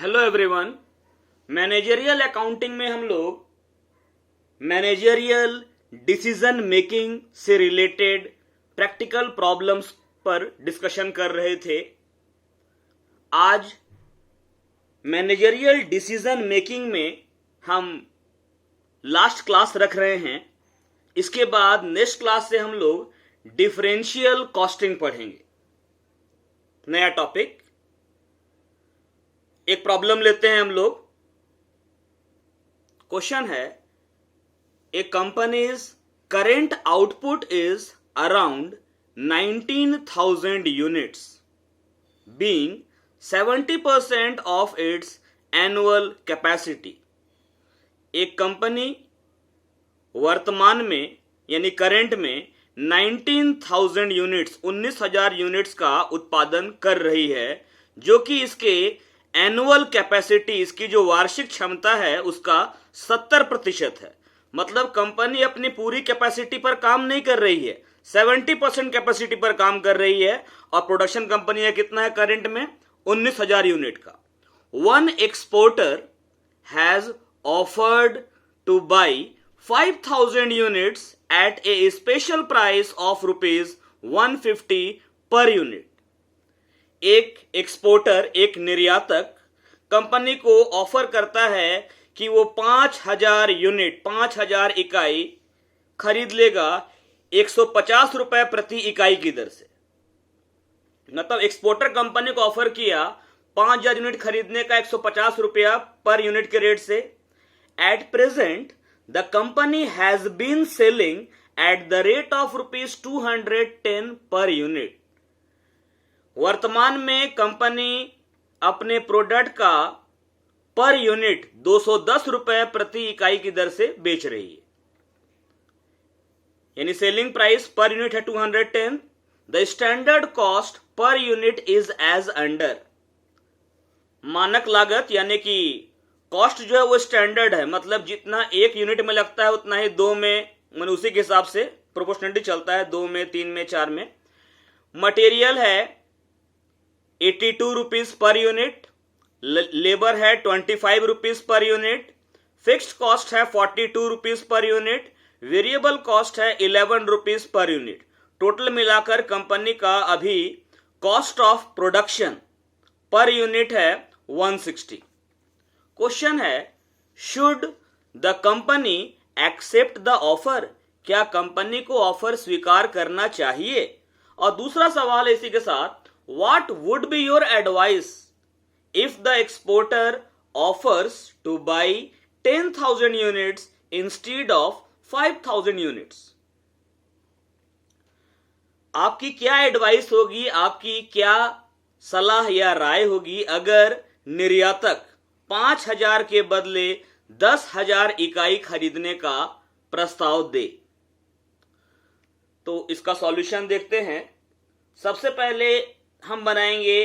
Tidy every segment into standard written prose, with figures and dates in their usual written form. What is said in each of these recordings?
Hello everyone. Managerial accounting में हम लोग मैनेजरियल डिसीजन मेकिंग से रिलेटेड प्रैक्टिकल प्रॉब्लम्स पर डिस्कशन कर रहे थे। आज मैनेजरियल डिसीजन मेकिंग में हम लास्ट क्लास रख रहे हैं। इसके बाद नेक्स्ट क्लास से हम लोग डिफरेंशियल कॉस्टिंग पढ़ेंगे। नया टॉपिक। एक प्रॉब्लम लेते हैं हम लोग। क्वेश्चन है, a company's current output is around 19,000 units being 70% of its annual capacity. एक कंपनी वर्तमान में यानी करेंट में 19,000 यूनिट्स 19,000 यूनिट्स का उत्पादन कर रही है, जो कि इसके एनुअल कैपेसिटी, इसकी जो वार्षिक क्षमता है उसका 70% है। मतलब कंपनी अपनी पूरी कैपेसिटी पर काम नहीं कर रही है, 70% कैपेसिटी पर काम कर रही है। और प्रोडक्शन कंपनी है कितना है करंट में? 19,000 यूनिट का। One exporter has offered two by 5,000 units at A special price of ₹150 per unit. एक एक्सपोर्टर, एक निर्यातक कंपनी को ऑफर करता है कि वो 5,000 यूनिट 5,000 इकाई खरीद लेगा 150 रुपए प्रति इकाई की दर से। मतलब एक्सपोर्टर कंपनी को ऑफर किया 5,000 यूनिट खरीदने का 150 रुपया पर यूनिट के रेट से। At present the company has been selling at the rate of ₹210 per unit. वर्तमान में कंपनी अपने प्रोडक्ट का पर यूनिट 210 रुपए प्रति इकाई की दर से बेच रही है। यानी सेलिंग प्राइस पर यूनिट है 210। The standard cost per unit is as under. मानक लागत यानी कि कॉस्ट जो है वो स्टैंडर्ड है, मतलब जितना एक यूनिट में लगता है उतना ही दो में, मतलब उसी के हिसाब से प्रोपोर्शनलिटी चलता है, 2 में, 3 में, 4 में। मटेरियल है 82 रुपीज पर यूनिट, लेबर है 25 rupees per unit, fixed cost है 42 rupees per unit, variable cost है 11 रुपीज पर यूनिट। टोटल मिलाकर कंपनी का अभी cost of production per unit है 160। क्वेश्चन है, should the company accept the offer? क्या company को ऑफर स्वीकार करना चाहिए? और दूसरा सवाल है इसी के साथ, what would be your advice if the exporter offers to buy 10,000 units instead of 5,000 units? आपकी क्या एडवाइस होगी, आपकी क्या सलाह या राय होगी अगर निर्यातक 5,000 के बदले 10,000 इकाई खरीदने का प्रस्ताव दे? तो इसका सॉल्यूशन देखते हैं। सबसे पहले हम बनाएंगे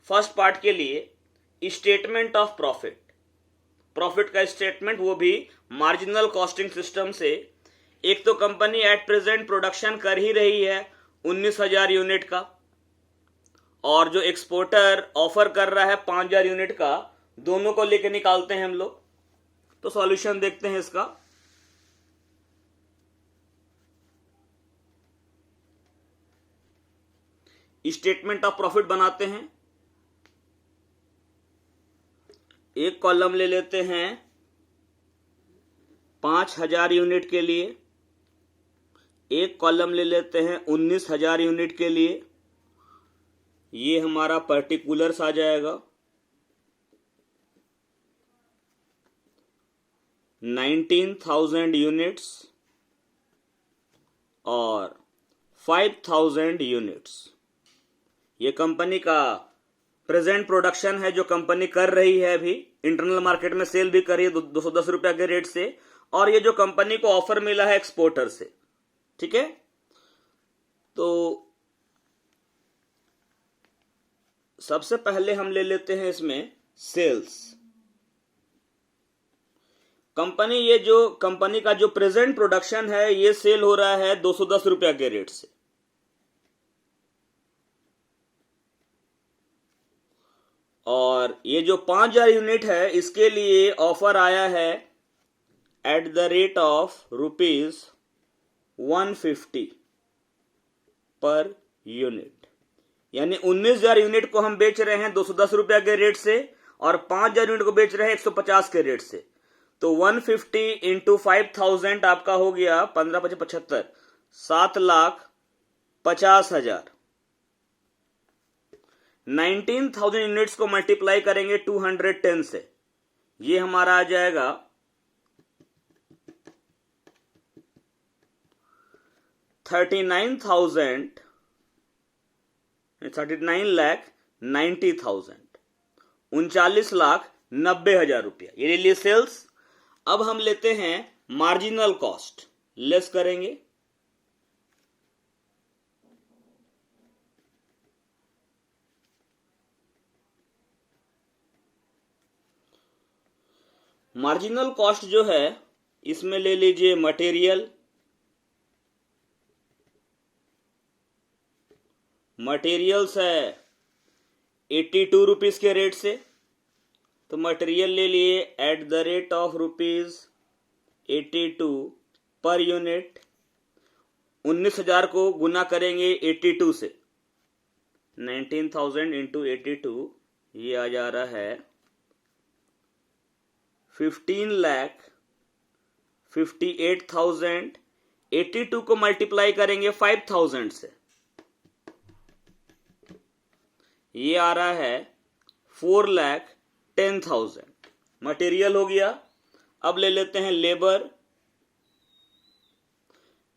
फर्स्ट पार्ट के लिए स्टेटमेंट ऑफ प्रॉफिट। प्रॉफिट का स्टेटमेंट, वो भी मार्जिनल कॉस्टिंग सिस्टम से। एक तो कंपनी एट प्रेजेंट प्रोडक्शन कर ही रही है 19,000 यूनिट का, और जो एक्सपोर्टर ऑफर कर रहा है 5,000 यूनिट का, दोनों को लेकर निकालते हैं हम लोग। तो सॉल्यूशन देखते हैं इसका। स्टेटमेंट ऑफ प्रॉफिट बनाते हैं। एक कॉलम ले लेते हैं 5,000 यूनिट के लिए, एक कॉलम ले लेते हैं 19,000 यूनिट के लिए। ये हमारा पर्टिकुलर्स आ जाएगा। 19,000 यूनिट्स और 5,000 यूनिट्स। ये कंपनी का प्रेजेंट प्रोडक्शन है जो कंपनी कर रही है, अभी इंटरनल मार्केट में सेल भी कर रही है 210 रुपया के रेट से, और ये जो कंपनी को ऑफर मिला है एक्सपोर्टर से। ठीक है, तो सबसे पहले हम ले लेते हैं इसमें सेल्स। कंपनी, ये जो कंपनी का जो प्रेजेंट प्रोडक्शन है ये सेल हो रहा है 210 रुपया के रेट से। और ये जो 5000 यूनिट है इसके लिए ऑफर आया है eight the rate of ₹150 per unit, यानी 19,000 यूनिट को हम बेच रहे हैं 210 रुपया के रेट से और 5000 यूनिट को बेच रहे हैं 150 के रेट से। तो 150 इंटू 5000 आपका हो गया 15×5 = 75,, 7,50,000। 19,000 यूनिट्स को मल्टीप्लाई करेंगे 210 से, ये हमारा आ जाएगा 39,90,000, 39,90,000 रुपया, ये ले लिए सेल्स। अब हम लेते हैं मार्जिनल कॉस्ट, लेस करेंगे। मार्जिनल कॉस्ट जो है इसमें ले लीजिए मटेरियल्स है 82 रुपीज के रेट से, तो मटेरियल ले लिए eight the rate of ₹82 per unit. 19,000 को गुना करेंगे 82 से, 19,000 इंटू 82, ये आ जा रहा है 15,58,000। 82 को मल्टीप्लाई करेंगे 5,000 से, ये आ रहा है 4,10,000। मटेरियल हो गया। अब ले लेते हैं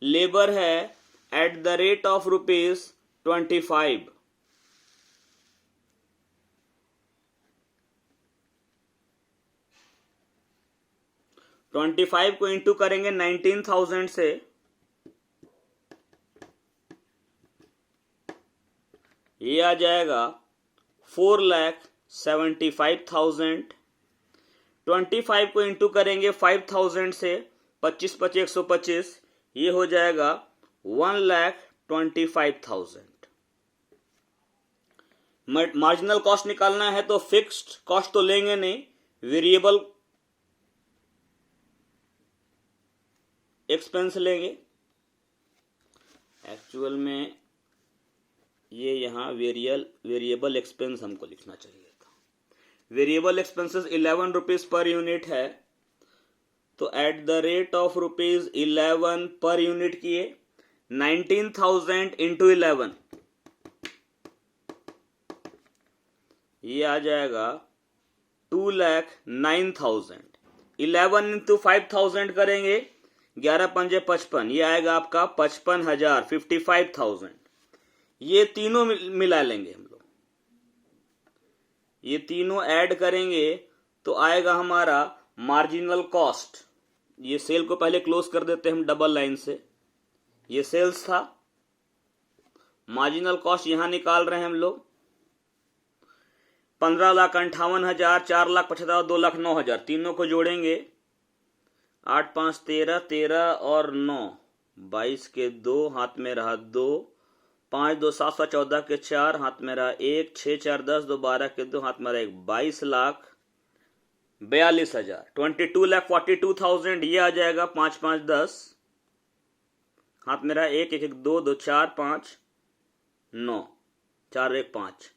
लेबर है एट द रेट ऑफ ₹25। 25 को इंटू करेंगे 19,000 से, ये आ जाएगा 4,75,000। 25 को इंटू करेंगे 5,000 से, 25 × 5 = 125, ये हो जाएगा 1,25,000। मार्जिनल कॉस्ट निकालना है तो फिक्स्ड कॉस्ट तो लेंगे नहीं, वेरिएबल एक्सपेंस लेंगे। एक्चुअल में ये यहां वेरिएबल एक्सपेंस हमको लिखना चाहिए था। Variable expenses 11 rupees per unit है, तो eight the rate of ₹11 per unit किए 19,000 इंटू 11, ये आ जाएगा 2,09,000। 11 इंटू 5,000 करेंगे 11 × 5 = 55, ये आएगा आपका 55,000, 55,000। ये तीनों मिला लेंगे हम लोग, ये तीनों ऐड करेंगे तो आएगा हमारा मार्जिनल कॉस्ट। ये सेल को पहले क्लोज कर देते हैं हम डबल लाइन से, ये सेल्स था। मार्जिनल कॉस्ट यहां निकाल रहे हैं हम लोग 15,58,000, 4,75,000, 2,09,000, तीनों को जोड़ेंगे 8 × 5 = 13, 13 और 9 22 के 2, हाथ में रहा 2, 5 × 2 = 7, 14 के 4, हाथ में रहा 1, 6 × 4 = 10, 2 12 के 2, हाथ में रहा 1, 22,42,000, 22,42,000। ये आ जाएगा 5 × 5 = 10, हाथ में रहा 1, 1 1 2, 2 4 5 9, 4 1 5।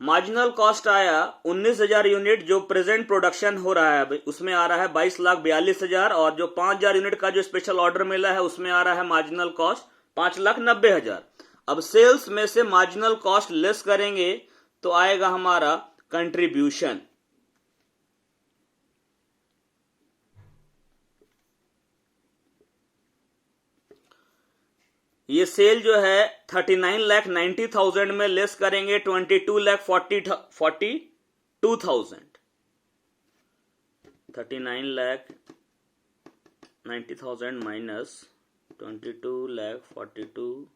मार्जिनल कॉस्ट आया 19,000 यूनिट जो प्रेजेंट प्रोडक्शन हो रहा है उसमें आ रहा है 22,42,000, और जो 5,000 यूनिट का जो स्पेशल ऑर्डर मिला है उसमें आ रहा है मार्जिनल कॉस्ट 5,90,000। अब सेल्स में से मार्जिनल कॉस्ट लेस करेंगे तो आएगा हमारा कंट्रीब्यूशन। ये सेल जो है 39,90,000 में लेस करेंगे 22,42,000। 39,90,000 माइनस 22,42,000,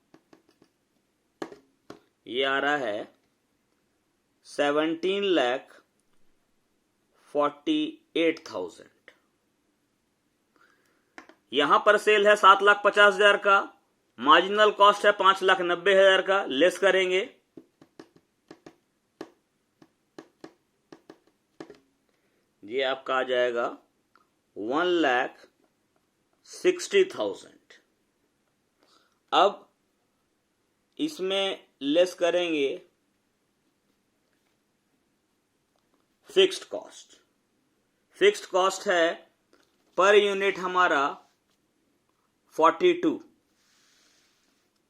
ये आ रहा है 17,48,000। यहां पर सेल है 7,50,000 का, मार्जिनल कॉस्ट है 5,90,000 का, लेस करेंगे ये आपका आ जाएगा 1,60,000। अब इसमें लेस करेंगे फिक्स्ड कॉस्ट। फिक्स्ड कॉस्ट है पर यूनिट हमारा 42,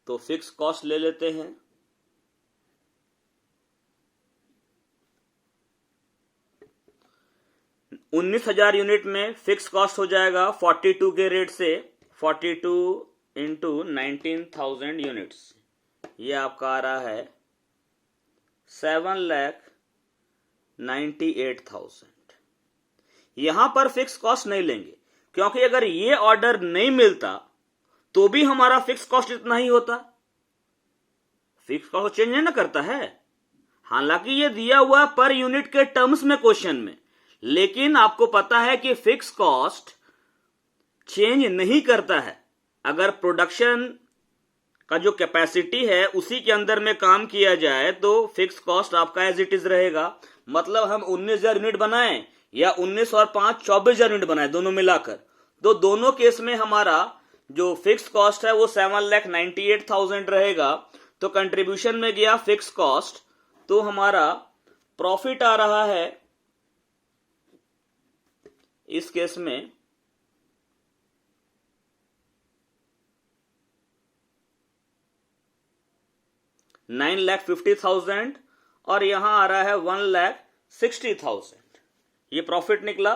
तो फिक्स कॉस्ट ले लेते हैं। उन्नीस 19,000 यूनिट में फिक्स कॉस्ट हो जाएगा 42 के रेट से 42 इंटू 19,000 यूनिट्स, ये आपका आ रहा है 7,98,000। यहां पर फिक्स कॉस्ट नहीं लेंगे, क्योंकि अगर ये ऑर्डर नहीं मिलता तो भी हमारा फिक्स कॉस्ट इतना ही होता। फिक्स कॉस्ट चेंज नहीं ना करता है, हालांकि ये दिया हुआ पर यूनिट के टर्म्स में क्वेश्चन में, लेकिन आपको पता है कि फिक्स कॉस्ट चेंज नहीं करता है। अगर प्रोडक्शन का जो कैपेसिटी है उसी के अंदर में काम किया जाए तो फिक्स कॉस्ट आपका एज इट इज रहेगा। मतलब हम 19,000 यूनिट बनाएं या 19 और 5 24,000 यूनिट बनाएं, दोनों मिलाकर, तो दोनों केस में हमारा जो फिक्स कॉस्ट है वो 7,98,000 रहेगा। तो कंट्रीब्यूशन में गया फिक्स कॉस्ट, तो हमारा प्रॉफिट आ रहा है इस केस में 9,50,000 और यहां आ रहा है 1,60,000, ये प्रॉफिट निकला।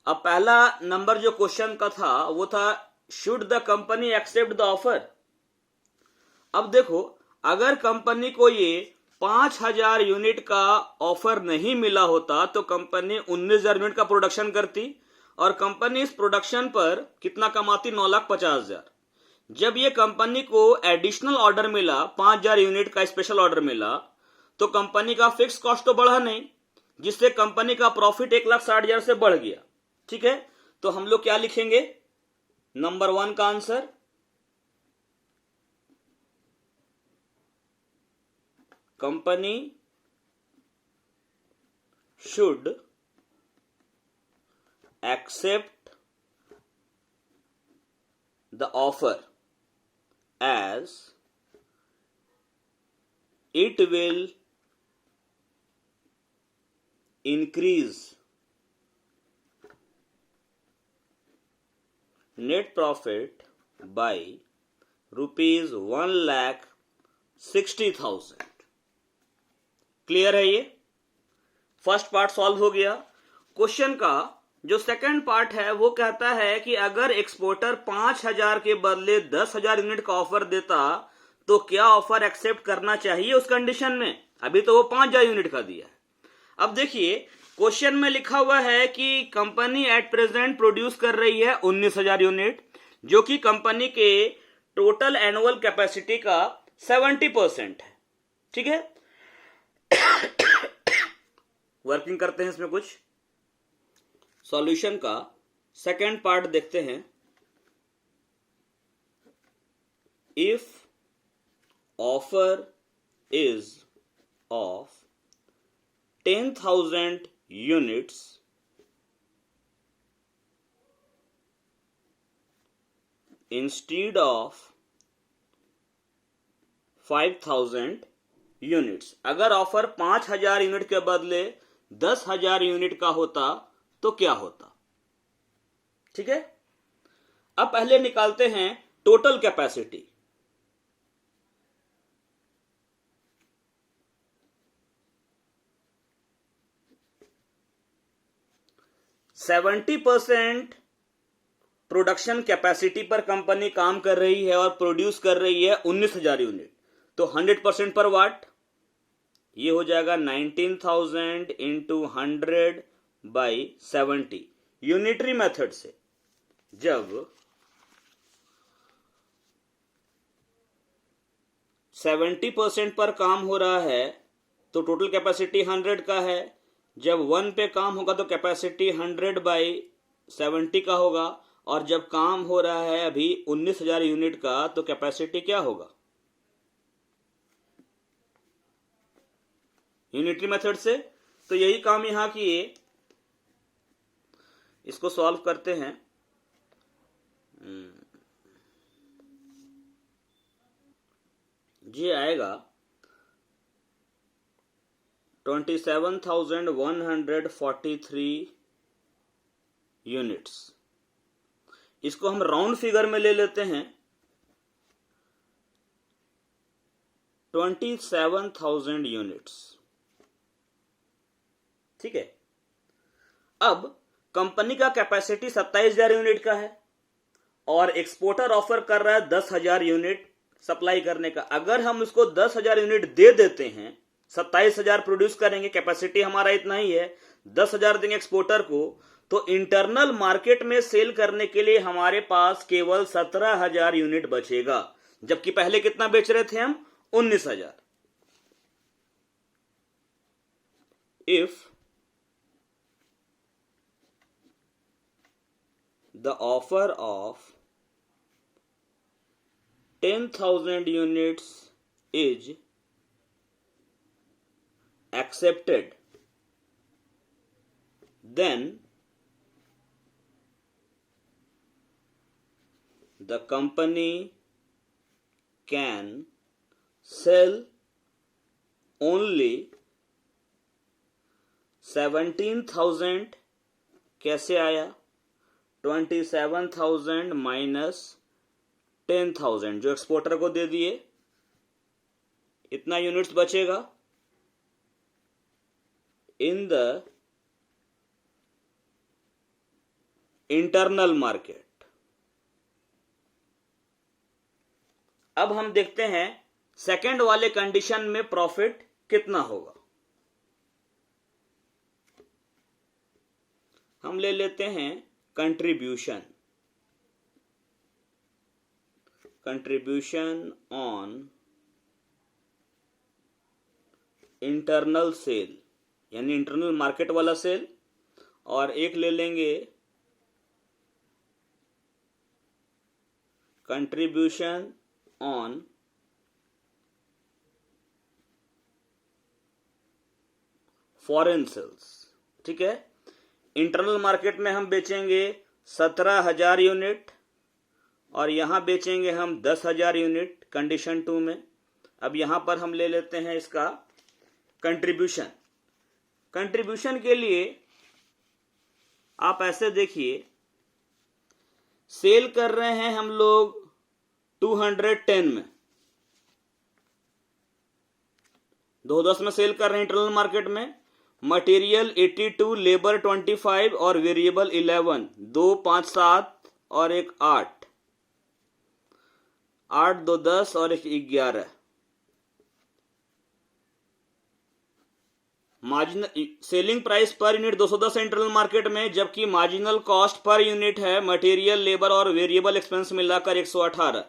अब पहला नंबर जो क्वेश्चन का था वो था should the company accept the offer. अब देखो, अगर कंपनी को ये 5,000 यूनिट का ऑफर नहीं मिला होता तो कंपनी 19,000 यूनिट का प्रोडक्शन करती, और कंपनी इस प्रोडक्शन पर कितना कमाती, 9,50,000। जब ये कंपनी को एडिशनल ऑर्डर मिला 5,000 यूनिट का स्पेशल ऑर्डर मिला, तो कंपनी का फिक्स कॉस्ट तो बढ़ा नहीं, जिससे कंपनी का प्रॉफिट 1,60,000 से बढ़ गया। ठीक है, तो हम लोग क्या लिखेंगे नंबर 1 का answer, company should accept the offer as it will increase net profit by rupees 1,60,000। Clear है? ये फर्स्ट पार्ट सॉल्व हो गया। क्वेश्चन का जो सेकंड पार्ट है वो कहता है कि अगर एक्सपोर्टर 5,000 के बदले 10,000 यूनिट का ऑफर देता तो क्या ऑफर एक्सेप्ट करना चाहिए उस कंडीशन में। अभी तो वो 5,000 यूनिट का दिया है। अब देखिए, क्वेश्चन में लिखा हुआ है कि कंपनी एट प्रेजेंट प्रोड्यूस कर रही है 19,000 यूनिट, जो कि कंपनी के टोटल एनुअल कैपेसिटी का 70% है। ठीक है, वर्किंग करते हैं इसमें कुछ सॉल्यूशन का। सेकेंड पार्ट देखते हैं। If offer is of 10,000 units instead of 5,000 units, अगर ऑफर 5,000 यूनिट के बदले 10,000 यूनिट का होता तो क्या होता। ठीक है, अब पहले निकालते हैं टोटल कैपेसिटी। %70 प्रोडक्शन कैपेसिटी पर कंपनी काम कर रही है और प्रोड्यूस कर रही है 19,000 यूनिट, तो 100% पर वाट, ये हो जाएगा 19,000 इंटू 100/70। यूनिटरी मेथड से जब 70% पर काम हो रहा है तो टोटल कैपेसिटी 100 का है, जब 1 पे काम होगा तो कैपेसिटी 100/70 का होगा, और जब काम हो रहा है अभी 19,000 यूनिट का तो कैपेसिटी क्या होगा, यूनिटरी मेथड से। तो यही काम यहां किए इसको सॉल्व करते हैं। ये आएगा 27,143 यूनिट्स। इसको हम राउंड फिगर में ले लेते हैं 27,000 यूनिट्स। ठीक है। अब कंपनी का कैपेसिटी 27,000 यूनिट का है और एक्सपोर्टर ऑफर कर रहा है 10,000 यूनिट सप्लाई करने का। अगर हम उसको 10,000 यूनिट दे देते हैं, 27,000 प्रोड्यूस करेंगे, कैपेसिटी हमारा इतना ही है, 10,000 देंगे एक्सपोर्टर को, तो इंटरनल मार्केट में सेल करने के लिए हमारे पास केवल 17,000 यूनिट बचेगा, जबकि पहले कितना बेच रहे थे हम? 19,000। If the offer of 10,000 units is accepted, then the company can sell only 17,000। कैसे आया? 27,000 माइनस 10,000 जो एक्सपोर्टर को दे दिए, इतना यूनिट्स बचेगा इन द इंटरनल मार्केट। अब हम देखते हैं सेकंड वाले कंडीशन में प्रॉफिट कितना होगा। हम ले लेते हैं कंट्रीब्यूशन ऑन इंटरनल सेल, यानी इंटरनल मार्केट वाला सेल, और एक ले लेंगे कंट्रीब्यूशन ऑन फॉरेन सेल्स। ठीक है। इंटरनल मार्केट में हम बेचेंगे 17,000 यूनिट और यहां बेचेंगे हम 10,000 यूनिट कंडीशन 2 में। अब यहां पर हम ले लेते हैं इसका कंट्रीब्यूशन। कंट्रीब्यूशन के लिए आप ऐसे देखिए, सेल कर रहे हैं हम लोग 210 में, 210 में सेल कर रहे हैं इंटरनल मार्केट में। मटेरियल 82, लेबर 25 और वेरिएबल 11, 2 5 7 और एक 8, 8 2 10 और एक 11। Marginal selling price per unit 210 internal market में, जबकि मार्जिनल कॉस्ट पर यूनिट है मटेरियल, लेबर और वेरिएबल एक्सपेंस मिलाकर 118।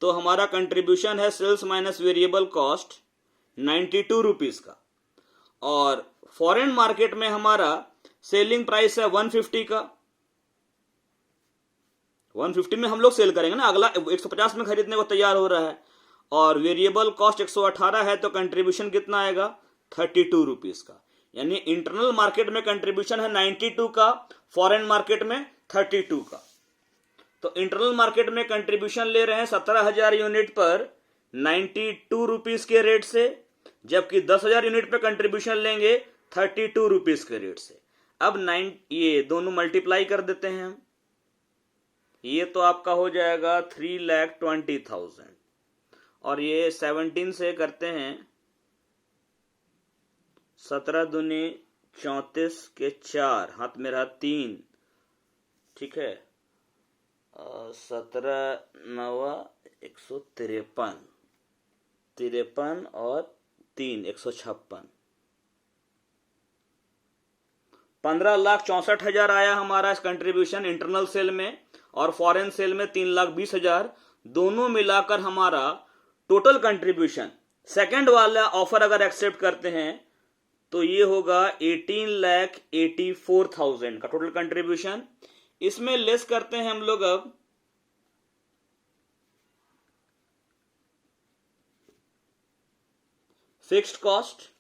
तो हमारा कंट्रीब्यूशन है sales minus variable cost 92 rupees का। और फॉरेन मार्केट में हमारा सेलिंग प्राइस है 150 का। 150 में हम लोग सेल करेंगे ना, अगला 150 में खरीदने को तैयार हो रहा है, और वेरिएबल कॉस्ट 118 है, तो कंट्रीब्यूशन कितना आएगा? 32 रुपीज का। यानी इंटरनल मार्केट में कंट्रीब्यूशन है 92 का, फॉरेन मार्केट में 32 का। तो इंटरनल मार्केट में कंट्रीब्यूशन ले रहे हैं 17,000 यूनिट पर 92 रुपीज के रेट से, जबकि 10,000 यूनिट पे कंट्रीब्यूशन लेंगे 32 रुपीज के रेट से। अब ये दोनों मल्टीप्लाई कर देते हैं हम, ये तो आपका हो जाएगा 3,20,000 और ये 17 से करते हैं 17 दूनी 34 के 4, हाथ में रहा 3। ठीक है। 17 9 153, 53 और 3 156, 15,64,000 आया हमारा कंट्रीब्यूशन इंटरनल सेल में, और फॉरेन सेल में 3,20,000। दोनों मिलाकर हमारा टोटल कंट्रीब्यूशन सेकंड वाला ऑफर अगर एक्सेप्ट करते हैं तो ये होगा 18,84,000 का टोटल कंट्रीब्यूशन। इसमें लेस करते हैं हम लोग अब फिक्स्ड कॉस्ट,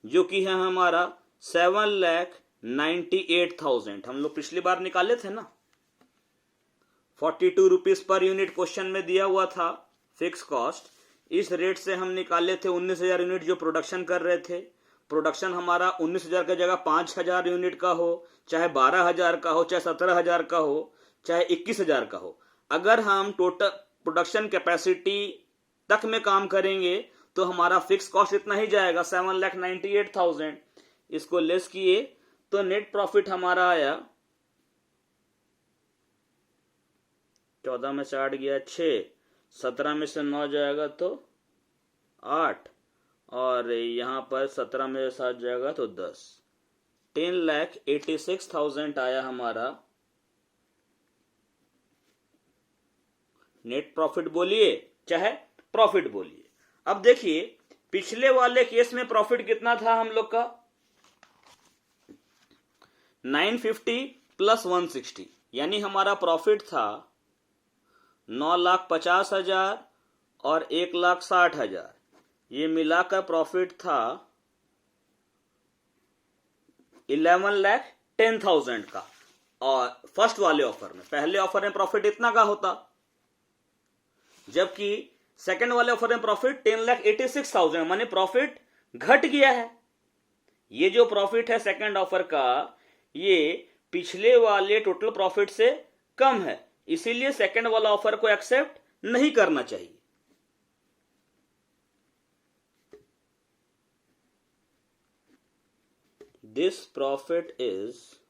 जो कि है हमारा 7,90,000 98,000 हम लोग पिछली बार निकाले थे ना। 42 रुपीज पर यूनिट क्वेश्चन में दिया हुआ था फिक्स कॉस्ट। इस रेट से हम निकाले थे 19,000 यूनिट जो प्रोडक्शन कर रहे थे। प्रोडक्शन हमारा 19,000 की जगह 5,000 यूनिट का हो, चाहे 12,000 का हो, चाहे 17,000 का हो, चाहे 21,000 का हो। अगर हम टोटल प्रोडक्शन कैपेसिटी तक में काम करेंगे तो हमारा फिक्स कॉस्ट इतना ही जाएगा 7,98,000। इसको लेस किए तो नेट प्रॉफिट हमारा आया 14 में से 8 गया 6, 17 में से 9 जाएगा तो 8, और यहां पर 17 में से 7 जाएगा तो 10। 10,86,000 आया हमारा नेट प्रॉफिट बोलिए चाहे प्रॉफिट बोलिए। अब देखिए पिछले वाले केस में प्रॉफिट कितना था हम लोग का 950 प्लस 160, यानी हमारा प्रॉफिट था 9,50,000 और 1,60,000। ये मिलाकर प्रॉफिट था 11,10,000 का। और फर्स्ट वाले ऑफर में, पहले ऑफर में प्रॉफिट इतना का होता, जबकि सेकंड वाले ऑफर में प्रॉफिट 10,86,000, माने प्रॉफिट घट गया है। ये जो प्रॉफिट है सेकंड ऑफर का, ये पिछले वाले टोटल प्रॉफिट से कम है, इसीलिए सेकंड वाला ऑफर को एक्सेप्ट नहीं करना चाहिए। This profit is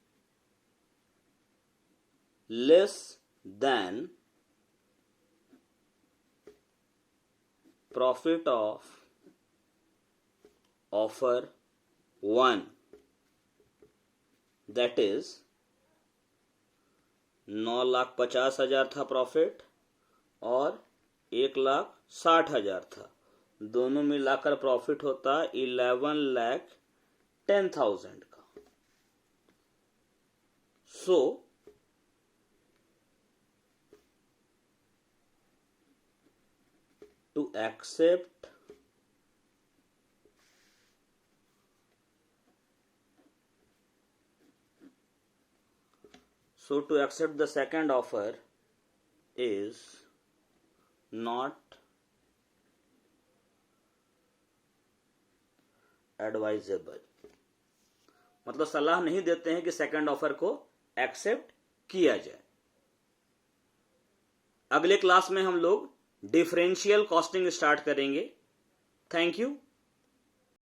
less than profit of offer 1, that is 9,50,000 था प्रॉफिट और 1,60,000 था। दोनों मिलाकर प्रॉफिट होता 11,10,000 का। सो to accept the second offer is not advisable, मतलब सलाह नहीं देते हैं कि सेकंड ऑफर को एक्सेप्ट किया जाए। अगले क्लास में हम लोग डिफरेंशियल कॉस्टिंग स्टार्ट करेंगे। Thank you.